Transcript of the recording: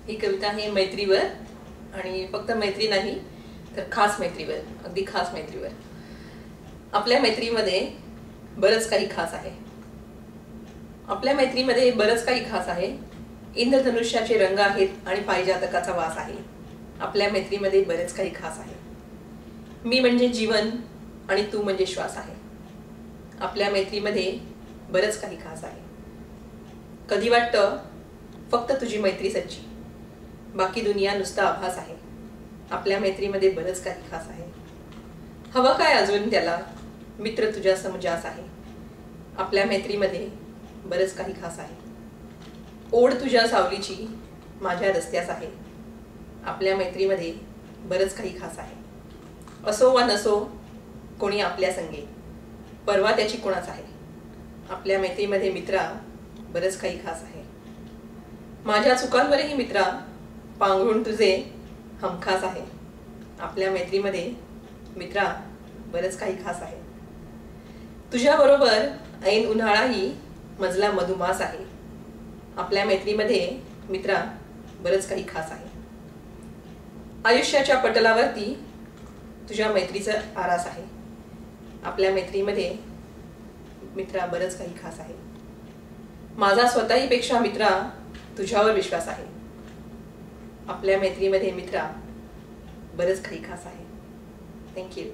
ही कविता आहे मैत्रीवर, आणि फक्त मैत्री नाही तर खास मैत्रीवर, अगदी खास मैत्रीवर. आपल्या मैत्रीमध्ये बरंच काही खास आहे. आपल्या मैत्रीमध्ये बरंच काही खास आहे. इंद्रधनुष्याचे रंग आहेत आणि पारिजातकाचा वास आहे. आपल्या मैत्रीमध्ये बरेच काही खास आहे. मी म्हणजे जीवन आणि तू म्हणजे श्वास आहे. आपल्या मैत्रीमध्ये बरंच काही खास आहे. कधी वाटतं फक्त तुझी मैत्री सच्ची, बाकी दुनिया नुसता आभास आहे. आपल्या मैत्रीमध्ये बरंच काही खास आहे. हवं काय अजून त्याला, मित्र तुझ्या समजास आहे. आपल्या मैत्रीमध्ये बरंच काही खास आहे. ओढ तुझ्या सावलीची माझ्या रस्त्यास आहे. आपल्या मैत्रीमध्ये बरंच काही खास आहे. असो वा नसो कोणी आपल्या संगे, परवा त्याची कोणाच आहे. आपल्या मैत्रीमध्ये मित्रा बरंच काही खास आहे. माझ्या चुकांवरही मित्रा पांघरून तुझे हमखास आहे. आपल्या मैत्रीमध्ये मित्रा बरंच काही खास आहे. तुझ्या बरोबर ऐन उन्हाळाही मजला मधुमास आहे. आपल्या मैत्रीमध्ये मित्रा बरंच काही खास आहे. आयुष्याच्या पटलावरती तुझ्या मैत्रीचा आरास आहे. आपल्या मैत्रीमध्ये मित्रा बरंच काही खास आहे. माझा स्वतःहीपेक्षा मित्रा तुझ्यावर विश्वास आहे. आपल्या मैत्रीमध्ये मित्रा बरंच काही खास आहे. थँक्यू.